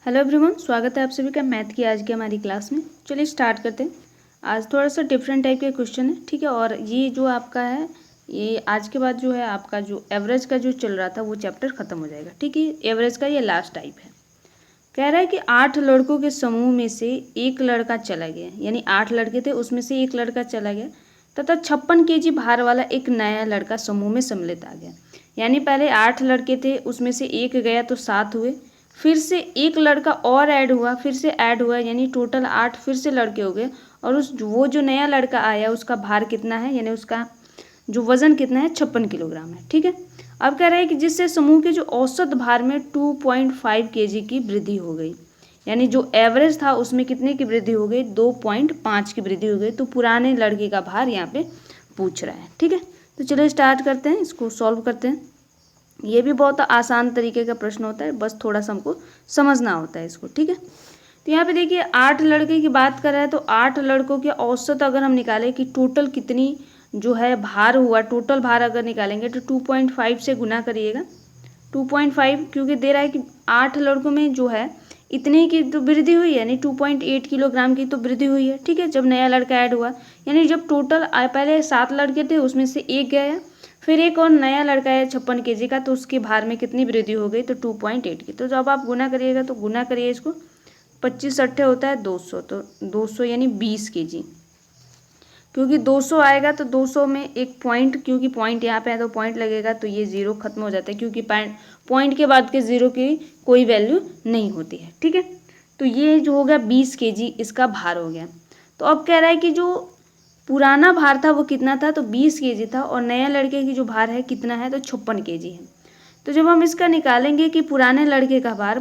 Hello everyone, स्वागत है आप सभी का मैथ की आज की हमारी क्लास में। चलिए स्टार्ट करते हैं। आज थोड़ा सा डिफरेंट टाइप के क्वेश्चन है, ठीक है। और ये जो आपका है, ये आज के बाद जो है आपका जो एवरेज का जो चल रहा था वो चैप्टर खत्म हो जाएगा, ठीक है। एवरेज का ये लास्ट टाइप है। कह रहा है कि 8 लड़कों के समूह में से एक लड़का चला गया, यानी 8 लड़के थे, उसमें से एक लड़का चला गया तथा 56 केजी भार वाला एक नया लड़का समूह में सम्मिलित आ गया। यानी पहले 8 लड़के थे, उसमें से एक गया तो 7 हुए, फिर से एक लड़का और ऐड हुआ, फिर से ऐड हुआ, यानी टोटल 8 फिर से लड़के हो गए। और वो जो नया लड़का आया उसका भार कितना है, यानी उसका जो वजन कितना है 56 किलोग्राम है, ठीक है। अब कह रहा है कि जिससे समूह के जो औसत भार में 2.5 केजी की वृद्धि हो गई, यानी जो एवरेज था उसमें कितने की वृद्धि हो गई, 2.5 की वृद्धि हो गई। तो पुराने लड़के का भार यहाँ पे पूछ रहा है, ठीक है। तो चलिए स्टार्ट करते हैं, इसको सॉल्व करते हैं। ये भी बहुत आसान तरीके का प्रश्न होता है, बस थोड़ा सा हमको समझना होता है इसको, ठीक है। तो यहाँ पे देखिए 8 लड़के की बात कर रहा है, तो 8 लड़कों के औसत अगर हम निकालें कि टोटल कितनी जो है भार हुआ, टोटल भार अगर निकालेंगे तो 2.5 से गुना करिएगा। 2.5 क्योंकि दे रहा है कि 8 लड़कों में जो है इतने की तो वृद्धि हुई है, यानी 2.8 किलोग्राम की तो वृद्धि हुई है, ठीक है। जब नया लड़का ऐड हुआ, यानी जब टोटल पहले 7 लड़के थे उसमें से एक गया, फिर एक और नया लड़का है 56 केजी का, तो उसके भार में कितनी वृद्धि हो गई, तो 2.8 की। तो जब आप गुना करिएगा तो गुना करिए इसको, 25 अट्ठे होता है 200, तो 200 यानी 20 केजी। क्योंकि 200 आएगा तो 200 में एक पॉइंट, क्योंकि पॉइंट यहाँ पे है तो पॉइंट लगेगा, तो ये जीरो खत्म हो जाता है, क्योंकि पॉइंट के बाद के जीरो की कोई वैल्यू नहीं होती है, ठीक है। तो ये जो हो गया 20 केजी इसका भार हो गया। तो अब कह रहा है कि जो पुराना भार था वो कितना था, तो 20 केजी था, और नया लड़के की जो भार है कितना है, तो 56 केजी है। तो जब हम इसका निकालेंगे कि पुराने लड़के का भार,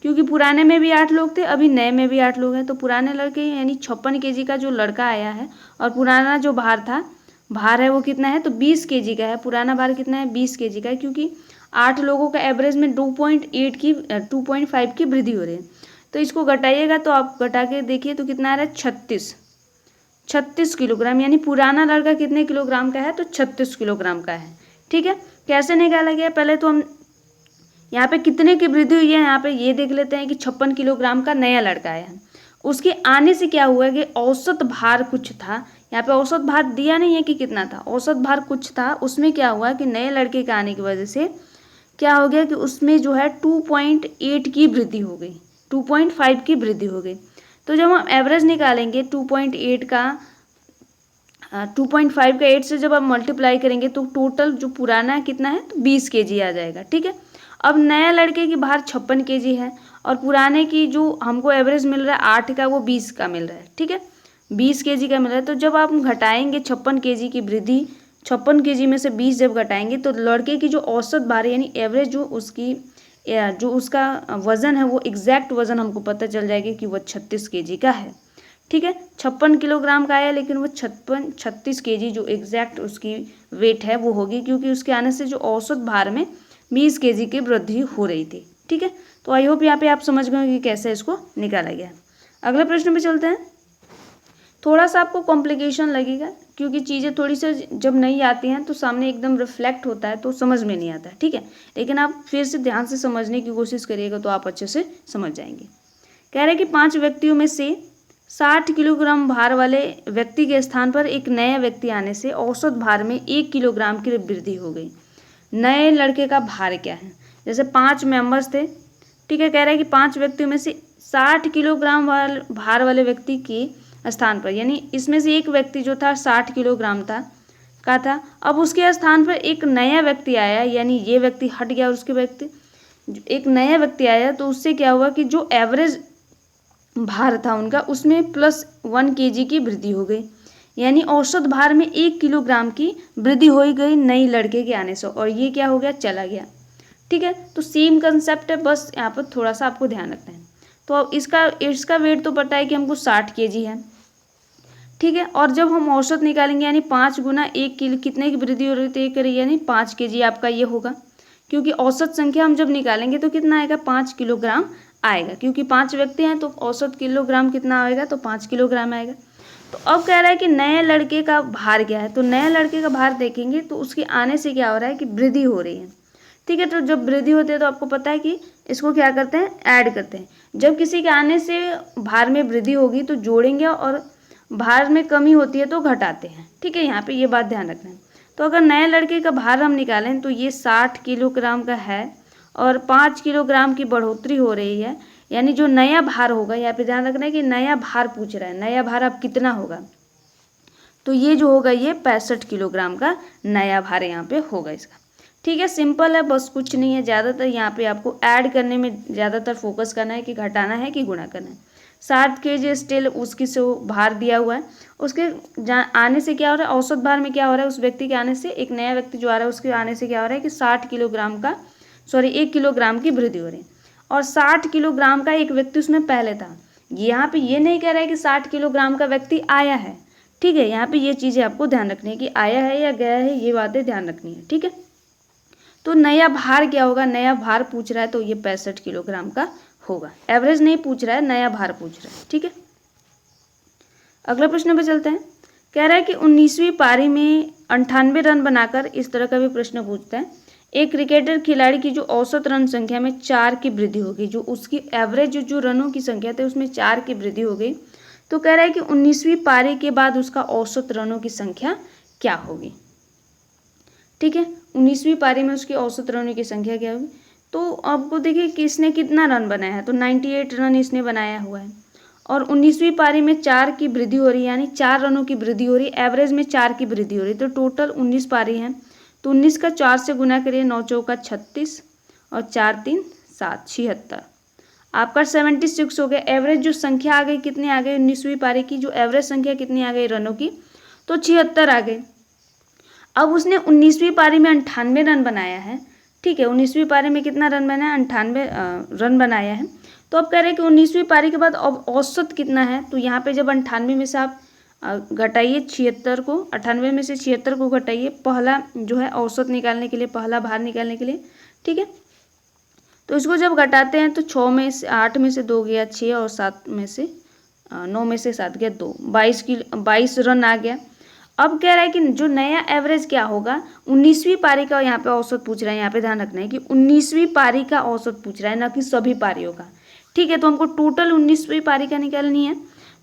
क्योंकि पुराने में भी 8 लोग थे, अभी नए में भी 8 लोग हैं, तो पुराने लड़के यानी 56 केजी का जो लड़का आया है, और पुराना जो भार है वो कितना है, तो 20 केजी का है। पुराना भार कितना है, 20 केजी का है, क्योंकि 8 लोगों का एवरेज में 2.5 की वृद्धि हो रही है। तो इसको घटाइएगा तो आप घटा के देखिए तो कितना आ रहा है, 36 किलोग्राम, यानी पुराना लड़का कितने किलोग्राम का है, तो 36 किलोग्राम का है, ठीक है। कैसे निकाला गया, पहले तो हम यहाँ पे कितने की वृद्धि हुई है, यहाँ पे ये देख लेते हैं कि 56 किलोग्राम का नया लड़का आया है। उसके आने से क्या हुआ कि औसत भार कुछ था, यहाँ पे औसत भार दिया नहीं है कि कितना था, औसत भार कुछ था। उसमें क्या हुआ कि नए लड़के के आने की वजह से क्या हो गया कि उसमें जो है 2.8 की वृद्धि हो गई, 2.5 की वृद्धि हो गई। तो जब हम एवरेज निकालेंगे 2.8 का 2.5 का 8 से जब आप मल्टीप्लाई करेंगे तो टोटल जो पुराना है कितना है, तो 20 केजी आ जाएगा, ठीक है। अब नया लड़के की भार 56 केजी है, और पुराने की जो हमको एवरेज मिल रहा है 8 का, वो 20 का मिल रहा है, ठीक है, 20 केजी का मिल रहा है। तो जब आप घटाएंगे 56 केजी की वृद्धि, 56 केजी में से 20 जब घटाएंगे तो लड़के की जो औसत भार है, यानी एवरेज जो उसका वज़न है, वो एग्जैक्ट वज़न हमको पता चल जाएगा कि वो 36 केजी का है, ठीक है। 56 किलोग्राम का आया, लेकिन वो 36 केजी जो एग्जैक्ट उसकी वेट है वो होगी, क्योंकि उसके आने से जो औसत भार में 20 केजी की वृद्धि हो रही थी, ठीक है। तो आई होप यहाँ पे आप समझ गए कि कैसे इसको निकाला गया। अगले प्रश्न पे चलते हैं। थोड़ा सा आपको कॉम्प्लिकेशन लगेगा, क्योंकि चीज़ें थोड़ी सी जब नहीं आती हैं तो सामने एकदम रिफ्लेक्ट होता है तो समझ में नहीं आता है, ठीक है। लेकिन आप फिर से ध्यान से समझने की कोशिश करिएगा तो आप अच्छे से समझ जाएंगे। कह रहे हैं कि 5 व्यक्तियों में से 60 किलोग्राम भार वाले व्यक्ति के स्थान पर एक नया व्यक्ति आने से औसत भार में 1 किलोग्राम की वृद्धि हो गई। नए लड़के का भार क्या है, जैसे 5 मेंबर्स थे, ठीक है। कह रहा है कि 5 व्यक्तियों में से 60 किलोग्राम भार वाले व्यक्ति के स्थान पर, यानी इसमें से एक व्यक्ति जो था 60 किलोग्राम था, अब उसके स्थान पर एक नया व्यक्ति आया, यानी ये व्यक्ति हट गया और एक नया व्यक्ति आया, तो उससे क्या हुआ कि जो एवरेज भार था उनका उसमें +1 केजी की वृद्धि हो गई, यानी औसत भार में 1 किलोग्राम की वृद्धि हो गई नई लड़के के आने से, और ये क्या हो गया, चला गया, ठीक है। तो सेम कंसेप्ट है, बस यहाँ पर थोड़ा सा आपको ध्यान रखना है। तो अब इसका वेट तो पता है कि हमको 60 केजी है, ठीक है। और जब हम औसत निकालेंगे, यानी 5 गुना 1 किलो कितने की वृद्धि हो रही है, तो यानी 5 केजी आपका ये होगा, क्योंकि औसत संख्या हम जब निकालेंगे तो कितना आएगा, 5 किलोग्राम आएगा, क्योंकि 5 व्यक्ति हैं तो औसत किलोग्राम कितना आएगा, तो 5 किलोग्राम आएगा। तो अब कह रहा है कि नए लड़के का भार क्या है, तो नए लड़के का भार देखेंगे तो उसके आने से क्या हो रहा है कि वृद्धि हो रही है, ठीक है। तो जब वृद्धि होती है तो आपको पता है कि इसको क्या करते हैं, ऐड करते हैं। जब किसी के आने से भार में वृद्धि होगी तो जोड़ेंगे, और भार में कमी होती है तो घटाते हैं। ठीक है, यहाँ पे ये बात ध्यान रखना है। तो अगर नए लड़के का भार हम निकालें तो ये 60 किलोग्राम का है और 5 किलोग्राम की बढ़ोतरी हो रही है, यानी जो नया भार होगा, यहाँ पे ध्यान रखना है कि नया भार पूछ रहा है, नया भार अब कितना होगा, तो ये जो होगा ये 65 किलोग्राम का नया भार यहाँ पे होगा इसका। ठीक है, सिंपल है, बस कुछ नहीं है। ज़्यादातर यहाँ पे आपको ऐड करने में ज़्यादातर फोकस करना है कि घटाना है कि गुणा करना है। 60 kg स्टील उसकी से भार दिया हुआ है, उसके आने से क्या हो रहा है, औसत भार में क्या हो रहा है, उस व्यक्ति के आने से, एक नया व्यक्ति जो आ रहा है उसके आने से क्या हो रहा है कि 1 किलोग्राम की वृद्धि हो रही है। और 60 किलोग्राम का एक व्यक्ति उसमें पहले था। यहाँ पे ये नहीं कह रहा है कि 60 किलोग्राम का व्यक्ति आया है। ठीक है, यहाँ पे ये चीज़ें आपको ध्यान रखनी है कि आया है या गया है, ये बातें ध्यान रखनी है। ठीक है, तो नया भार क्या होगा, नया भार पूछ रहा है तो ये 65 किलोग्राम का होगा। एवरेज नहीं पूछ रहा है, नया भार पूछ रहा है। ठीक है, अगला प्रश्न पे चलते हैं। कह रहा है कि 19वीं पारी में 98 रन बनाकर, इस तरह का भी प्रश्न पूछता है, एक क्रिकेटर खिलाड़ी की जो औसत रन संख्या में 4 की वृद्धि होगी, जो उसकी एवरेज जो रनों की संख्या थी उसमें 4 की वृद्धि हो गई, तो कह रहा है कि 19वीं पारी के बाद उसका औसत रनों की संख्या क्या होगी। ठीक है, 19वीं पारी में उसकी औसत रनों की संख्या क्या होगी। तो आपको देखिए कि इसने कितना रन बनाया है, तो 98 रन इसने बनाया हुआ है, और 19वीं पारी में 4 की वृद्धि हो रही है, यानी 4 रनों की वृद्धि हो रही है, एवरेज में 4 की वृद्धि हो रही है। तो टोटल 19 पारी हैं, तो 19 का 4 से गुना करिए, 9 चौका 36 और 4 3 7 76, आपका 76 हो गया। एवरेज जो संख्या आ गई कितनी आ गई, 19वीं पारी की जो एवरेज संख्या कितनी आ गई रनों की, तो 76 आ गई। अब उसने 19वीं पारी में 98 रन बनाया है। ठीक है, 19वीं पारी में कितना रन बनाया, 98 रन बनाया है। तो अब कह रहे हैं कि 19वीं पारी के बाद अब औसत कितना है, तो यहाँ पे जब 98 में से आप घटाइए 76 को, 98 में से 76 को घटाइए, पहला जो है औसत निकालने के लिए, पहला भार निकालने के लिए। ठीक है, तो इसको जब घटाते हैं तो 8 में से 2 गया 6 और 9 में से 7 गया 2, 22 रन आ गया। अब कह रहा है कि जो नया एवरेज क्या होगा, 19वीं पारी का यहाँ पे औसत पूछ रहा है। यहाँ पे ध्यान रखना है कि 19वीं पारी का औसत पूछ रहा है, ना कि सभी पारियों का। ठीक है, तो हमको टोटल 19वीं पारी का निकालनी है।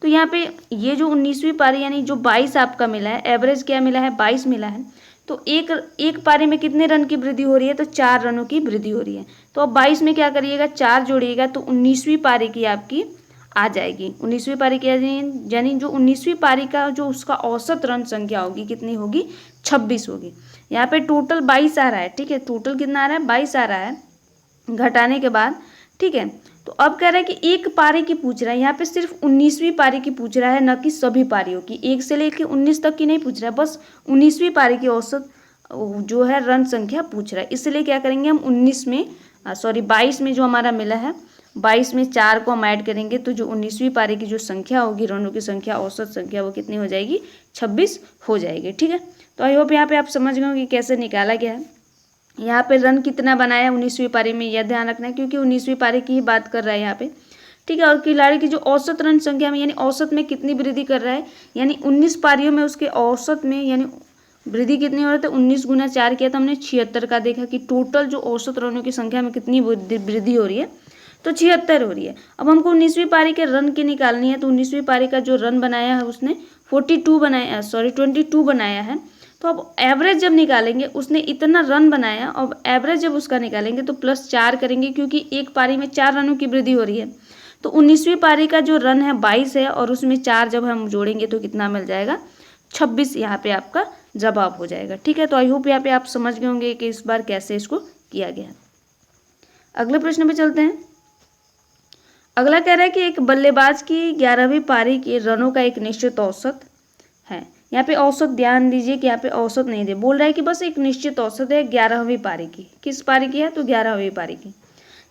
तो यहाँ पे ये जो 19वीं पारी यानी जो 22 आपका मिला है, एवरेज क्या मिला है, 22 मिला है। तो एक पारी में कितने रन की वृद्धि हो रही है, तो 4 रनों की वृद्धि हो रही है। तो अब 22 में क्या करिएगा, 4 जोड़िएगा तो 19वीं पारी की आपकी आ जाएगी। 19वीं पारी की यानी जो 19वीं पारी का जो उसका औसत रन संख्या होगी कितनी होगी, 26 होगी। यहाँ पे टोटल 22 आ रहा है। ठीक है, टोटल कितना आ रहा है, 22 आ रहा है घटाने के बाद। ठीक है, तो अब कह रहा है कि एक पारी की पूछ रहा है, यहाँ पे सिर्फ 19वीं पारी की पूछ रहा है, न कि सभी पारियों की। 1 से लेकर 19 तक की नहीं पूछ रहा है, बस 19वीं पारी की औसत जो है रन संख्या पूछ रहा है। इसलिए क्या करेंगे हम 22 में जो हमारा मिला है, 22 में 4 को हम ऐड करेंगे तो जो 19वीं पारी की जो संख्या होगी, रनों की संख्या, औसत संख्या, वो कितनी हो जाएगी, 26 हो जाएगी। ठीक है, तो आई होप यहाँ पे आप समझ गए हो कि कैसे निकाला गया है। यहाँ पे रन कितना बनाया 19वीं पारी में, यह ध्यान रखना है, क्योंकि 19वीं पारी की ही बात कर रहा है यहाँ पे। ठीक है, और खिलाड़ी की जो औसत रन संख्या में, यानी औसत में कितनी वृद्धि कर रहा है, यानी 19 पारियों में उसके औसत में यानी वृद्धि कितनी हो रही है, तो 19 गुना 4 किया तो हमने 76 का देखा कि टोटल जो औसत रनों की संख्या में कितनी वृद्धि हो रही है, तो 76 हो रही है। अब हमको 19वीं पारी के रन की निकालनी है, तो 19वीं पारी का जो रन बनाया है उसने 22 बनाया है। तो अब एवरेज जब निकालेंगे, उसने इतना रन बनाया, अब एवरेज जब उसका निकालेंगे तो +4 करेंगे, क्योंकि एक पारी में 4 रनों की वृद्धि हो रही है। तो 19वीं पारी का जो रन है 22 है, और उसमें 4 जब हम जोड़ेंगे तो कितना मिल जाएगा, 26 यहाँ पे आपका जवाब हो जाएगा। ठीक है, तो आई होप यहाँ पे आप समझ गए होंगे कि इस बार कैसे इसको किया गया। अगले प्रश्न पे चलते हैं। अगला कह रहा है कि एक बल्लेबाज की 11वीं पारी के रनों का एक निश्चित औसत है। यहाँ पे औसत ध्यान दीजिए कि यहाँ पे औसत नहीं दे, बोल रहा है कि बस एक निश्चित औसत है 11वीं पारी की। किस पारी की है, तो 11वीं पारी की।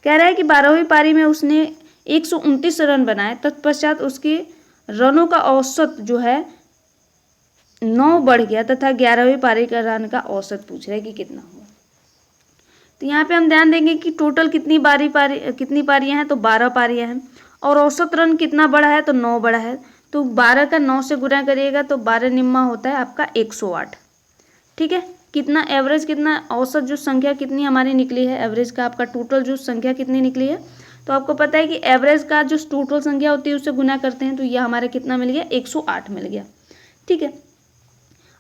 कह रहा है कि 12वीं पारी में उसने 129 रन बनाए, तत्पश्चात उसके रनों का औसत जो है 9 बढ़ गया, तथा 11वीं पारी का रन का औसत पूछ रहा है कि कितना हुआ। तो यहाँ पे हम ध्यान देंगे कि टोटल कितनी पारियां हैं, तो 12 पारियां हैं, और औसत रन कितना बड़ा है, तो 9 बड़ा है। तो 12 का 9 से गुणा करिएगा तो 12 निम्मा होता है आपका 108। ठीक है, कितना एवरेज, कितना औसत जो संख्या कितनी हमारी निकली है, एवरेज का आपका टोटल जो संख्या कितनी निकली है। तो आपको पता है कि एवरेज का जो टोटल संख्या होती है उससे गुना करते हैं, तो यह हमारा कितना मिल गया, 108 मिल गया। ठीक है,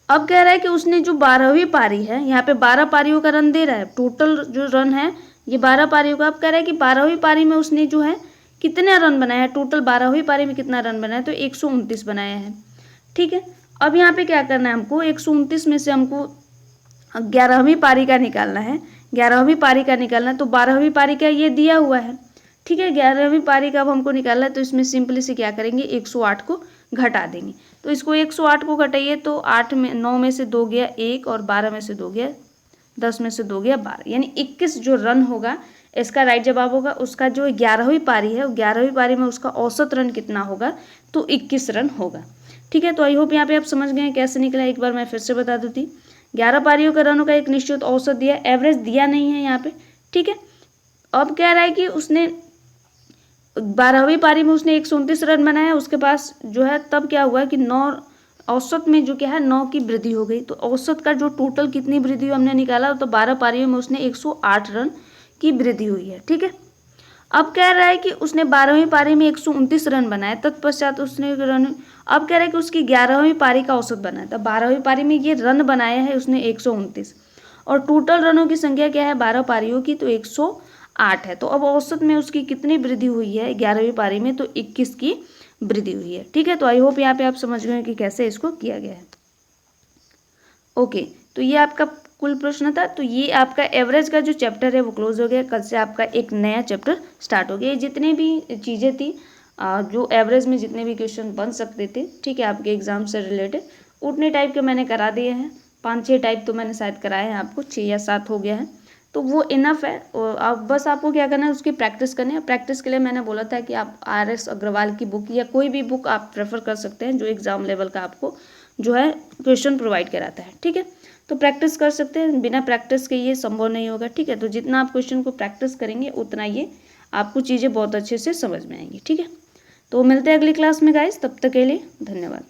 अब कह रहा है कि उसने जो 12वीं पारी है, यहाँ पे 12 पारियों का रन दे रहा है, टोटल जो रन है ये 12 पारियों का। अब कह रहा है कि 12वीं पारी में उसने जो है कितने रन बनाया है, टोटल 12वीं पारी में कितना रन बनाया है, तो 129 बनाया है। ठीक है, अब यहाँ पे क्या करना है हमको, 129 में से हमको 11वीं पारी का निकालना है, 11वीं पारी का निकालना है, तो 12वीं पारी का ये दिया हुआ है। ठीक है, 11वीं पारी का अब हमको निकालना है, तो इसमें सिंपली से क्या करेंगे, 108 को घटा देंगे। तो इसको 108 को घटाइए तो 9 में से 2 गया 1 और 12 में से 2 गया 10 में से 2 गया 12, यानी 21 जो रन होगा इसका राइट जवाब होगा। उसका जो 11वीं पारी है, 11वीं पारी में उसका औसत रन कितना होगा, तो 21 रन होगा। ठीक है, तो आई होप यहाँ पे आप समझ गए कैसे निकला। एक बार मैं फिर से बता देती, 11 पारियों का रनों का एक निश्चित औसत दिया, एवरेज दिया नहीं है यहाँ पे। ठीक है, अब कह रहा है कि उसने 12वीं पारी में उसने 129 रन बनाया, उसके पास जो है तब क्या हुआ कि 9 औसत में जो क्या है 9 की वृद्धि हो गई। तो औसत का जो टोटल कितनी वृद्धि हुई हमने निकाला, तो 12 पारियों में उसने 108 रन की वृद्धि हुई है। ठीक है, अब कह रहा है कि उसने 12वीं पारी में 129 रन बनाए, तत्पश्चात उसने रन, अब कह रहा है कि उसकी 11वीं पारी का औसत बनाया, तो 12वीं पारी में ये रन बनाया है उसने 129, और टोटल रनों की संख्या क्या है 12 पारियों की, तो 108 है। तो अब औसत में उसकी कितनी वृद्धि हुई है 11वीं पारी में, तो 21 की वृद्धि हुई है। ठीक है, तो आई होप यहाँ पे आप समझ गए कि कैसे इसको किया गया है। ओके, तो ये आपका कुल प्रश्न था। तो ये आपका एवरेज का जो चैप्टर है वो क्लोज हो गया। कल से आपका एक नया चैप्टर स्टार्ट हो गया। ये जितने भी चीज़ें थी जो एवरेज में जितने भी क्वेश्चन बन सकते थे, ठीक है, आपके एग्जाम से रिलेटेड, उतने टाइप के मैंने करा दिए हैं। 5-6 टाइप तो मैंने शायद कराए हैं आपको, 6 या 7 हो गया है, तो वो इनफ है। और अब बस आपको क्या करना है, उसकी प्रैक्टिस करनी है। प्रैक्टिस के लिए मैंने बोला था कि आप RS अग्रवाल की बुक या कोई भी बुक आप प्रेफर कर सकते हैं जो एग्ज़ाम लेवल का आपको जो है क्वेश्चन प्रोवाइड कराता है। ठीक है, तो प्रैक्टिस कर सकते हैं, बिना प्रैक्टिस के ये संभव नहीं होगा। ठीक है, तो जितना आप क्वेश्चन को प्रैक्टिस करेंगे उतना ये आपको चीज़ें बहुत अच्छे से समझ में आएंगी। ठीक है, तो मिलते हैं अगली क्लास में गाइस, तब तक के लिए धन्यवाद।